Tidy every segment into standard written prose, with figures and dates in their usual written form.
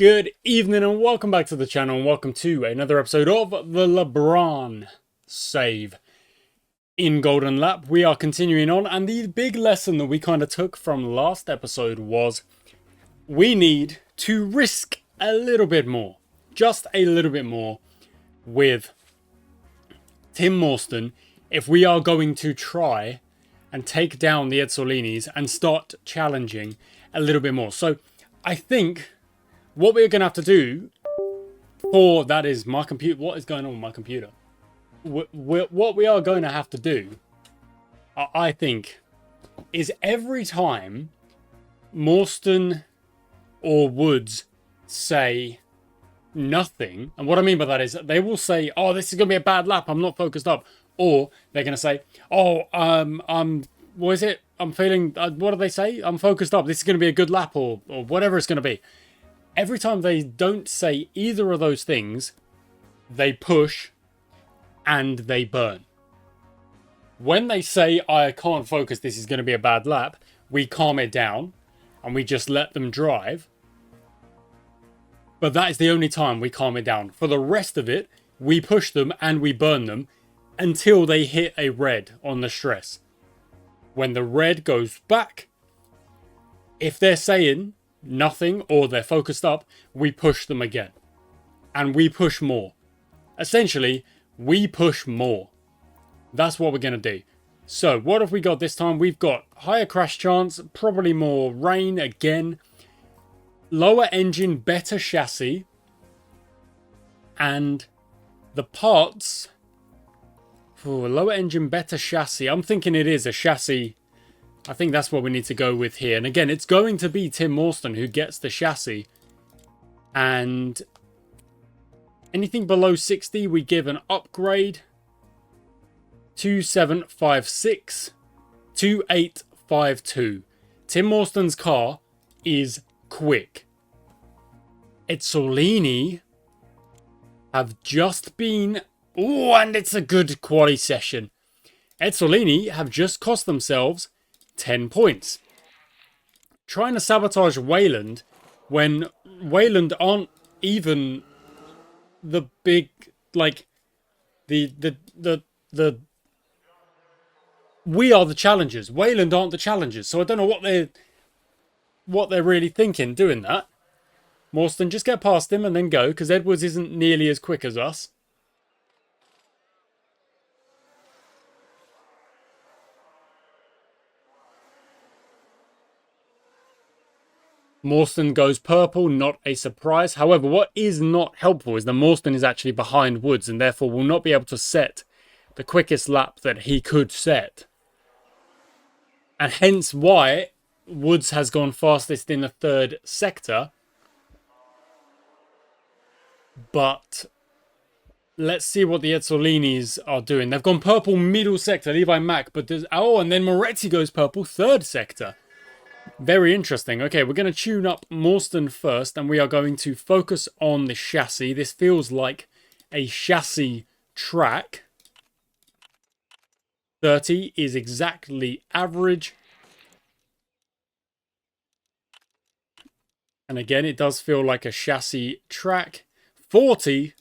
Good evening and welcome back to the channel and welcome to another episode of the LaBrahn save in Golden Lap. We are continuing on, and the big lesson that we kind of took from last episode was we need to risk a little bit more, just a little bit more with Tim Morstan if we are going to try and take down the Edsolinis and start challenging a little bit more. So I think what we're going to have to do for that is my computer. What is going on with my computer? What we are going to have to do, I think, is every time Morstan or Woods say nothing, and what I mean by that is they will say, "Oh, this is going to be a bad lap. I'm not focused up," or they're going to say, "Oh, what is it? I'm feeling. What do they say? I'm focused up. This is going to be a good lap," or whatever it's going to be. Every time they don't say either of those things, they push and they burn. When they say, "I can't focus, this is going to be a bad lap," we calm it down and we just let them drive. But that is the only time we calm it down. For the rest of it, we push them and we burn them until they hit a red on the stress. When the red goes back, if they're saying nothing or they're focused up, we push them again. And we push more. Essentially, we push more. That's what we're going to do. So, what have we got this time? We've got higher crash chance, probably more rain again, lower engine, better chassis, and the parts. Lower engine, better chassis. I'm thinking it is a chassis. I think that's what we need to go with here. And again, it's going to be Tim Morstan who gets the chassis. And anything below 60, we give an upgrade. 2756, 2852. Tim Morstan's car is quick. Edsolini have just been... Oh, and it's a good quali session. Edsolini have just cost themselves 10 points. Trying to sabotage Wayland when Wayland aren't even the big, like, the we are the challengers. Wayland aren't the challengers. So I don't know what they're really thinking doing that. Morstan, just get past him and then go, because Edwards isn't nearly as quick as us. Morstan goes purple, not a surprise. However, what is not helpful is that Morstan is actually behind Woods and therefore will not be able to set the quickest lap that he could set. And hence why Woods has gone fastest in the third sector. But let's see what the Edsolinis are doing. They've gone purple middle sector, Levi Mack, but there's... Oh, and then Moretti goes purple third sector. Very interesting. Okay, we're going to tune up Morstan first, and we are going to focus on the chassis. This feels like a chassis track. 30 is exactly average. And again, it does feel like a chassis track. 40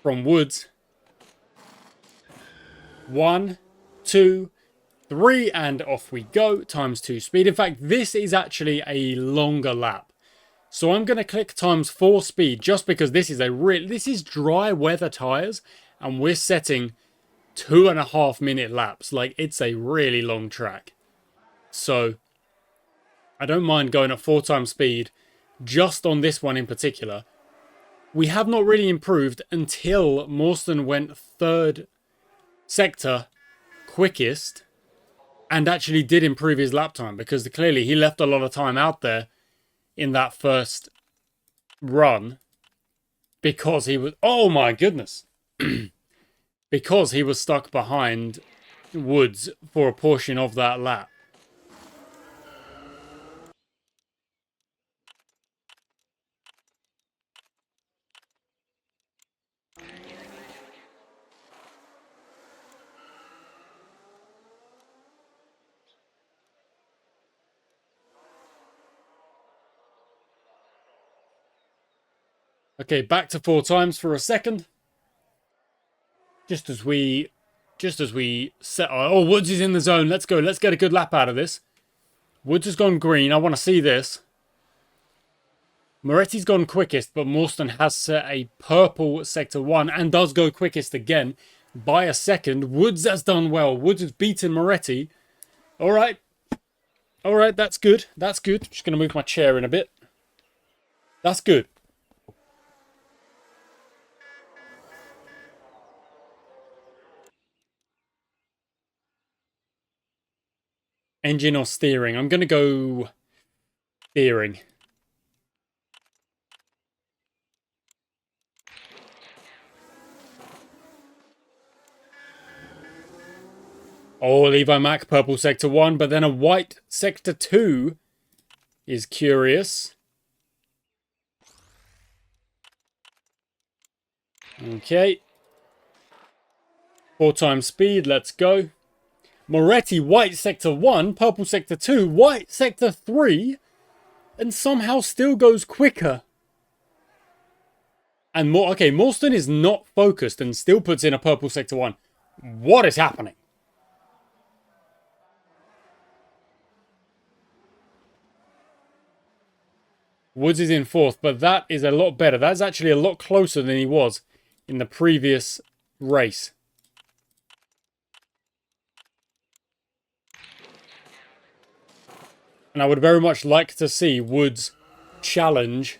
from Woods. 1, 2, 3, and off we go, times 2 speed. In fact, this is actually a longer lap. So I'm going to click times 4 speed just because this is dry weather tires and we're setting 2.5 minute laps. Like, it's a really long track. So I don't mind going at 4 times speed just on this one in particular. We have not really improved until Morstan went third sector quickest. And actually did improve his lap time because clearly he left a lot of time out there in that first run because he was... Oh my goodness. Because he was stuck behind Woods for a portion of that lap. Okay, back to 4 times for a second. Just as we set our... Oh, Woods is in the zone. Let's go. Let's get a good lap out of this. Woods has gone green. I want to see this. Moretti's gone quickest, but Morstan has set a purple sector 1 and does go quickest again by a second. Woods has done well. Woods has beaten Moretti. All right. All right, that's good. That's good. Just going to move my chair in a bit. That's good. Engine or steering? I'm going to go steering. Oh, Levi Mack, purple sector 1, but then a white sector 2 is curious. Okay. 4 times speed, let's go. Moretti, white sector 1, purple sector 2, white sector 3, and somehow still goes quicker. And okay, Morstan is not focused and still puts in a purple sector 1. What is happening? Woods is in 4th, but that is a lot better. That's actually a lot closer than he was in the previous race. And I would very much like to see Woods challenge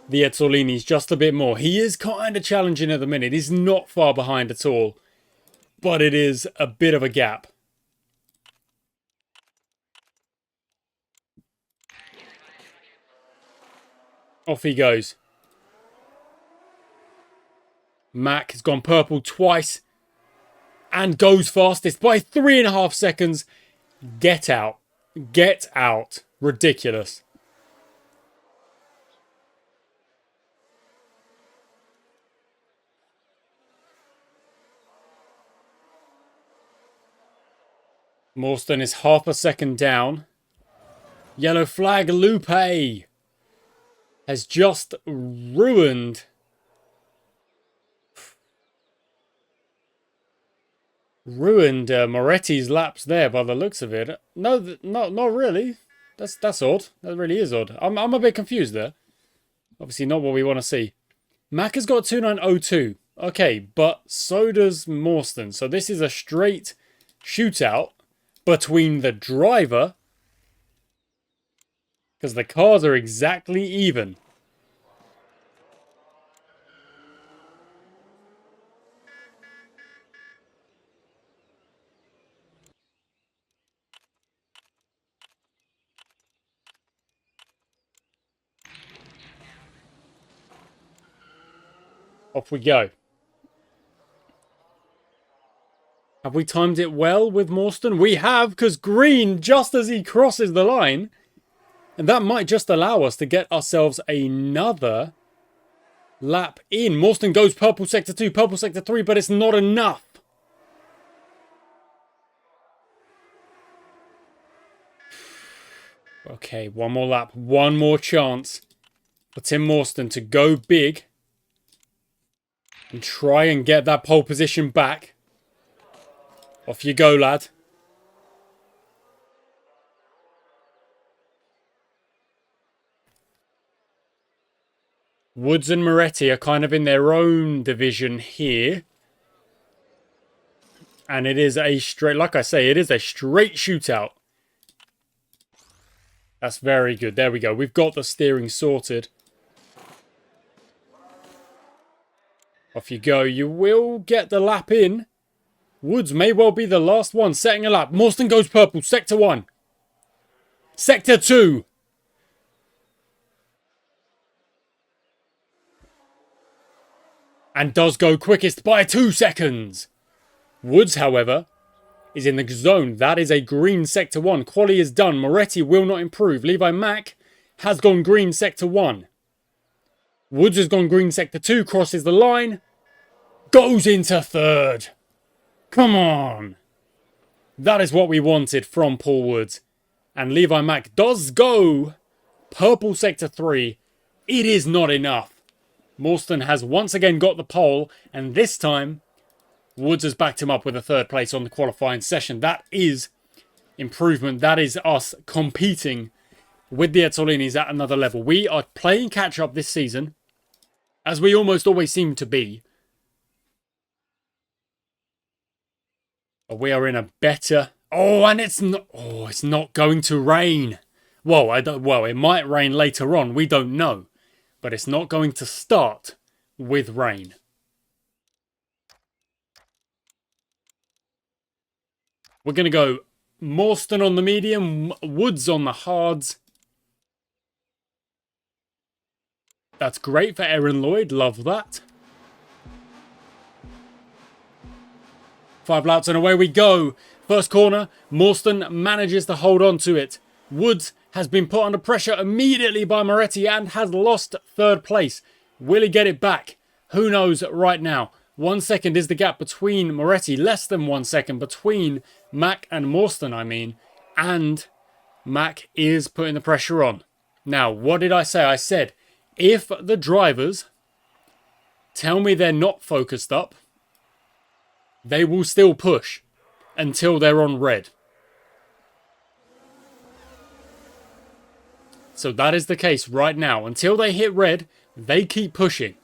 the Ezzolinis just a bit more. He is kind of challenging at the minute. He's not far behind at all. But it is a bit of a gap. Off he goes. Mack has gone purple twice. And goes fastest by 3.5 seconds. Get out. Get out. Ridiculous. Morstan is half a second down. Yellow flag, Lupe has just ruined Moretti's laps there by the looks of it. No, not really. That's odd. That really is odd. I'm a bit confused there. Obviously not what we want to see. Mack has got 2.902. Okay, but so does Morstan. So this is a straight shootout between the driver, because the cars are exactly even. Off we go. Have we timed it well with Morstan? We have, because green, just as he crosses the line. And that might just allow us to get ourselves another lap in. Morstan goes purple sector 2, purple sector 3, but it's not enough. Okay, one more lap. One more chance for Tim Morstan to go big and try and get that pole position back. Off you go, lad. Woods and Moretti are kind of in their own division here. And it is a straight, like I say, it is a straight shootout. That's very good. There we go. We've got the steering sorted. Off you go. You will get the lap in. Woods may well be the last one setting a lap. Morstan goes purple. Sector 1. Sector 2. And does go quickest by 2 seconds. Woods, however, is in the zone. That is a green sector 1. Quali is done. Moretti will not improve. Levi Mack has gone green sector 1. Woods has gone green sector 2. Crosses the line. Goes into 3rd. Come on. That is what we wanted from Paul Woods. And Levi Mack does go purple sector 3. It is not enough. Morstan has once again got the pole, and this time Woods has backed him up with a third place on the qualifying session. That is improvement. That is us competing with the Ezzolinis at another level. We are playing catch up this season, as we almost always seem to be. We are in a better... Oh, and it's not... Oh, it's not going to rain. Well, it might rain later on. We don't know. But it's not going to start with rain. We're going to go Morstan on the medium, Woods on the hards. That's great for Aaron Lloyd. Love that. 5 laps and away we go. First corner, Morstan manages to hold on to it. Woods has been put under pressure immediately by Moretti and has lost third place. Will he get it back? Who knows right now. 1 second is the gap between Moretti. Less than 1 second between Mack and Morstan, I mean. And Mack is putting the pressure on. Now, what did I say? I said, if the drivers tell me they're not focused up, they will still push until they're on red. So that is the case right now. Until they hit red, they keep pushing.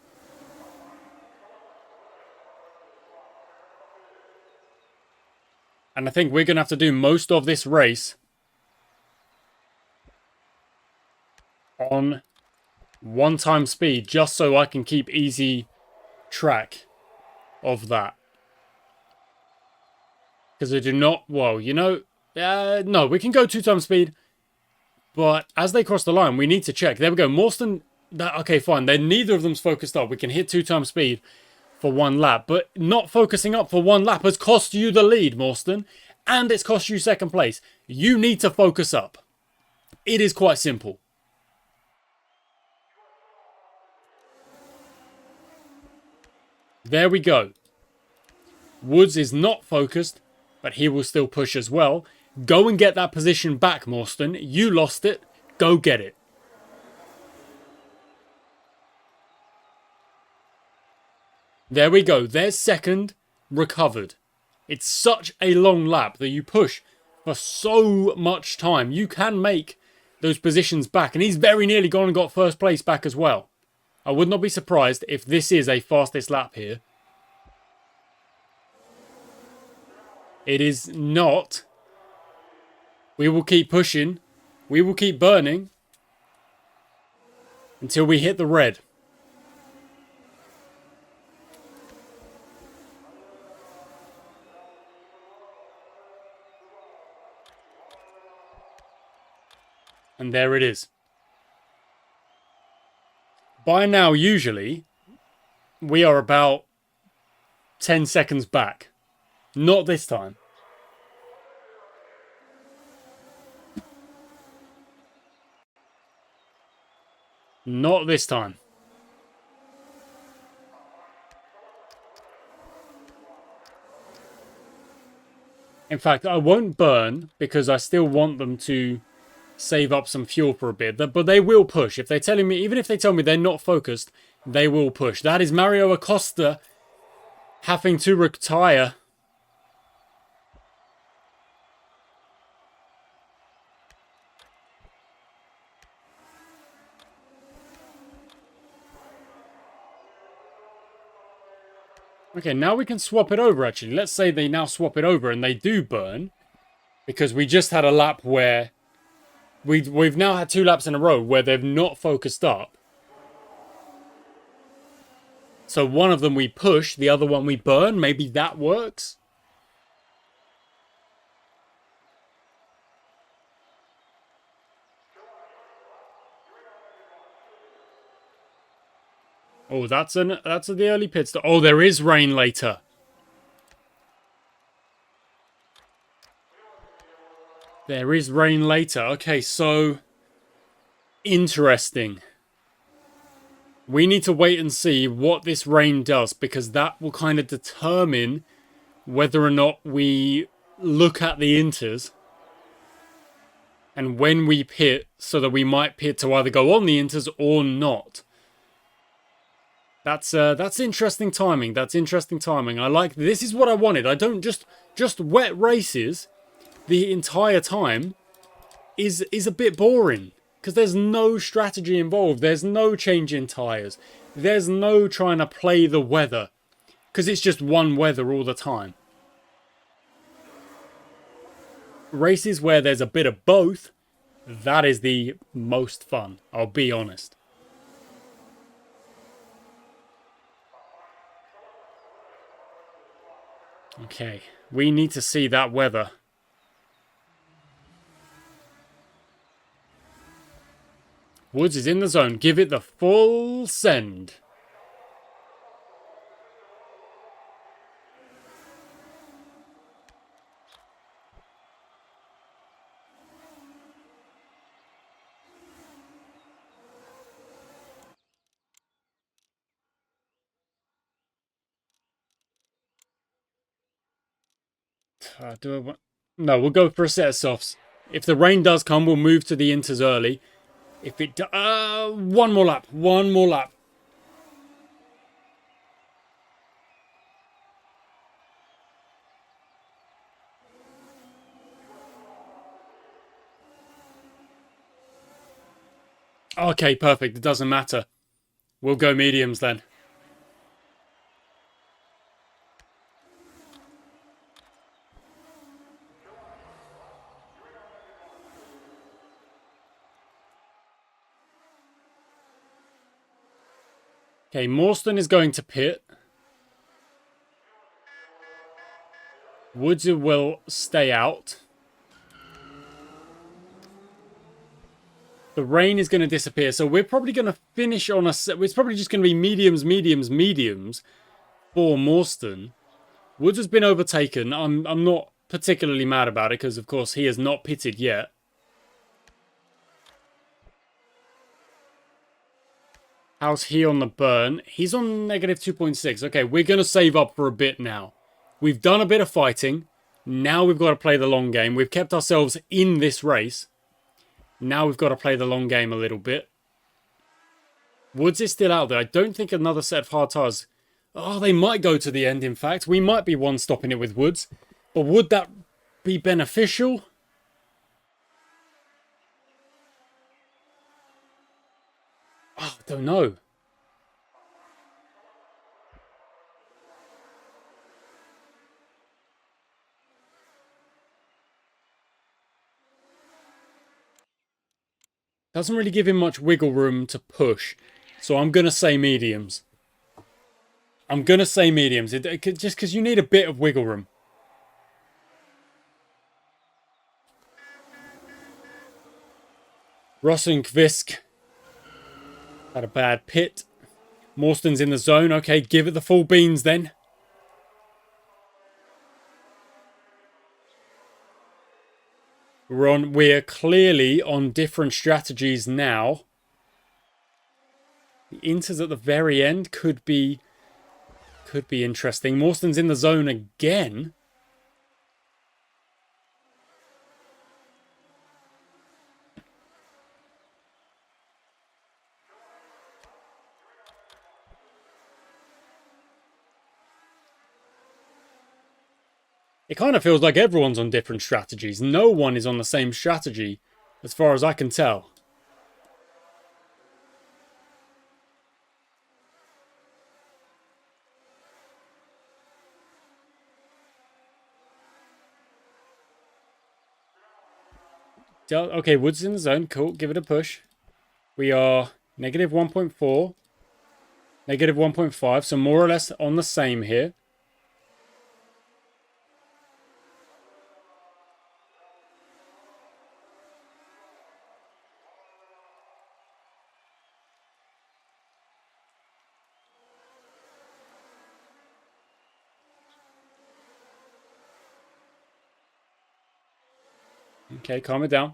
And I think we're going to have to do most of this race on 1 speed, just so I can keep easy track of that. Because I do not, well, you know, no, we can go 2 speed. But as they cross the line, we need to check. There we go. Morstan, okay, fine. Then neither of them's focused up. We can hit 2 speed for 1 lap. But not focusing up for 1 lap has cost you the lead, Morstan. And it's cost you second place. You need to focus up. It is quite simple. There we go. Woods is not focused, but he will still push as well. Go and get that position back, Morstan. You lost it. Go get it. There we go. There's second. Recovered. It's such a long lap that you push for so much time. You can make those positions back. And he's very nearly gone and got first place back as well. I would not be surprised if this is a fastest lap here. It is not. We will keep pushing. We will keep burning. Until we hit the red. And there it is. By now, usually, we are about 10 seconds back. Not this time. Not this time. In fact, I won't burn because I still want them to save up some fuel for a bit. But they will push. If they're telling me, even if they tell me they're not focused, they will push. That is Mario Acosta having to retire. Okay, now we can swap it over, actually. Let's say they now swap it over and they do burn. Because we just had a lap where... We've now had 2 laps in a row where they've not focused up. So one of them we push, the other one we burn. Maybe that works. Oh, that's the early pit stop. Oh, there is rain later. There is rain later. Okay, so... Interesting. We need to wait and see what this rain does, because that will kind of determine whether or not we look at the inters and when we pit, so that we might pit to either go on the inters or not. That's interesting timing. That's interesting timing. I like, this is what I wanted. I don't just wet races the entire time is a bit boring because there's no strategy involved. There's no change in tires. There's no trying to play the weather because it's just one weather all the time. Races where there's a bit of both, that is the most fun. I'll be honest. Okay, we need to see that weather. Woods is in the zone. Give it the full send. Do I want... No, we'll go for a set of softs. If the rain does come, we'll move to the inters early. If it... one more lap. One more lap. Okay, perfect. It doesn't matter. We'll go mediums then. Okay, Morstan is going to pit. Woods will stay out. The rain is going to disappear, so we're probably going to finish on a... It's probably just going to be mediums, mediums, mediums for Morstan. Woods has been overtaken. I'm not particularly mad about it because, of course, he has not pitted yet. How's he on the burn? He's on negative 2.6. Okay, we're going to save up for a bit now. We've done a bit of fighting. Now we've got to play the long game. We've kept ourselves in this race. Now we've got to play the long game a little bit. Woods is still out there. I don't think another set of hard tires... Oh, they might go to the end, in fact. We might be one stopping it with Woods. But would that be beneficial? Oh, I don't know. Doesn't really give him much wiggle room to push. So I'm going to say mediums. I'm going to say mediums. Just because you need a bit of wiggle room. Rosenqvist had a bad pit. Morstan's in the zone. Okay, give it the full beans then. We're clearly on different strategies now. The inters at the very end could be interesting. Morstan's in the zone again. It kind of feels like everyone's on different strategies. No one is on the same strategy, as far as I can tell. Okay, Woods in the zone. Cool, give it a push. We are negative 1.4. Negative 1.5, so more or less on the same here. Okay, calm it down.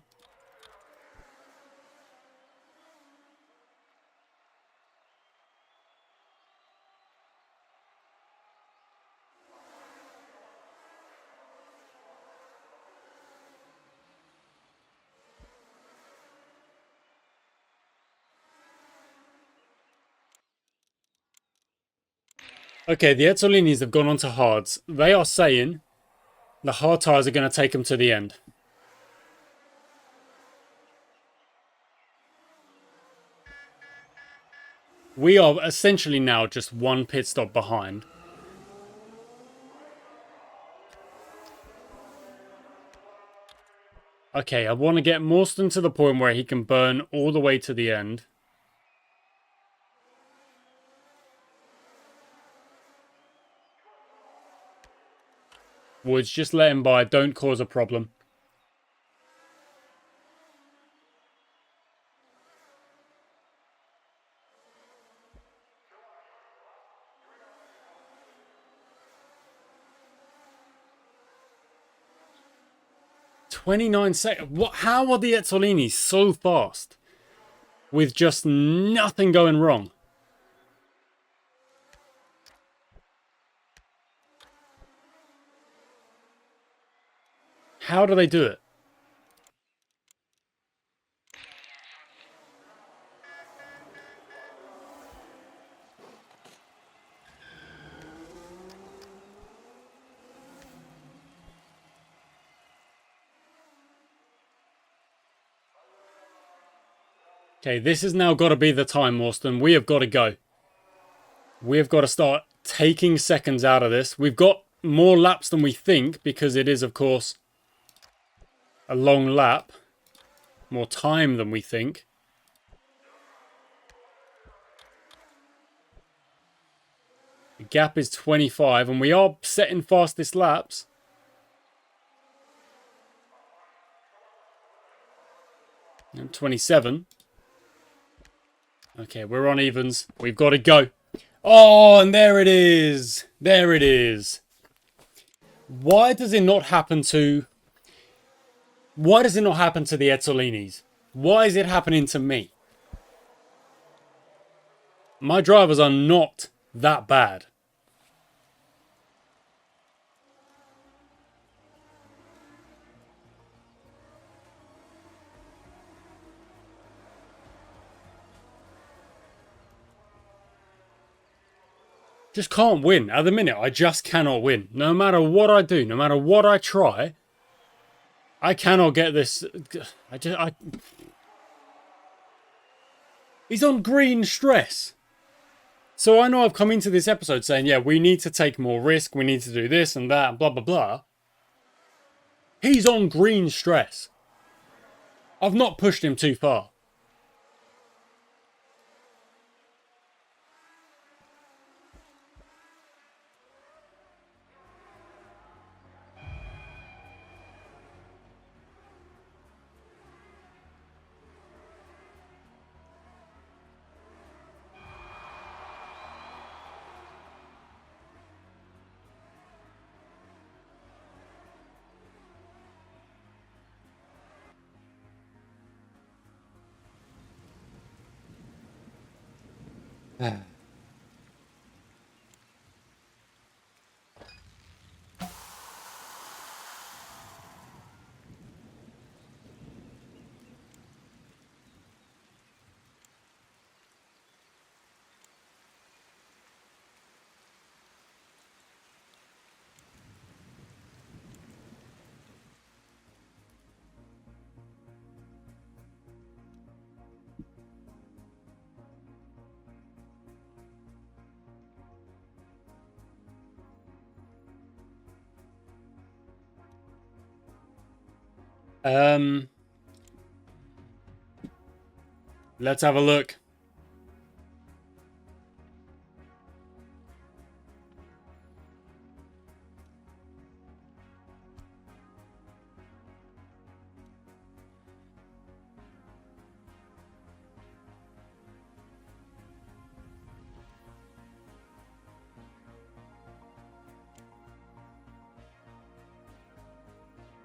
Okay, the Ezzolinis have gone on to hards. They are saying the hard tyres are going to take them to the end. We are essentially now just one pit stop behind. Okay, I want to get Morstan to the point where he can burn all the way to the end. Woods, just let him by. Don't cause a problem. $29 What? How are the Ezzolinis so fast? With just nothing going wrong. How do they do it? Okay, this has now got to be the time, Morstan. We have got to go. We have got to start taking seconds out of this. We've got more laps than we think because it is, of course, a long lap. More time than we think. The gap is 25 and we are setting fastest laps. And 27. Okay, we're on evens. We've got to go. Oh, and there it is. There it is. Why does it not happen to... Why does it not happen to the Ezzolinis? Why is it happening to me? My drivers are not that bad. Just can't win. At the minute, I just cannot win. No matter what I do, no matter what I try, I cannot get this. He's on green stress. So I know I've come into this episode saying, yeah, we need to take more risk. We need to do this and that and blah, blah, blah. He's on green stress. I've not pushed him too far. Let's have a look.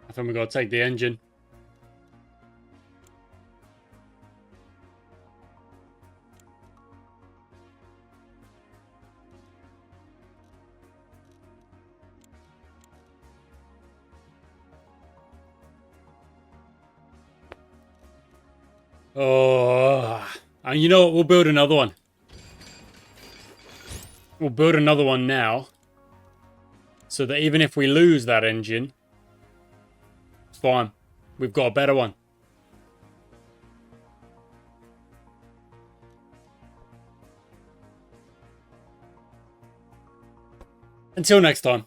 I think we've got to take the engine. Oh, and you know what? We'll build another one. We'll build another one now, so that even if we lose that engine, it's fine. We've got a better one. Until next time.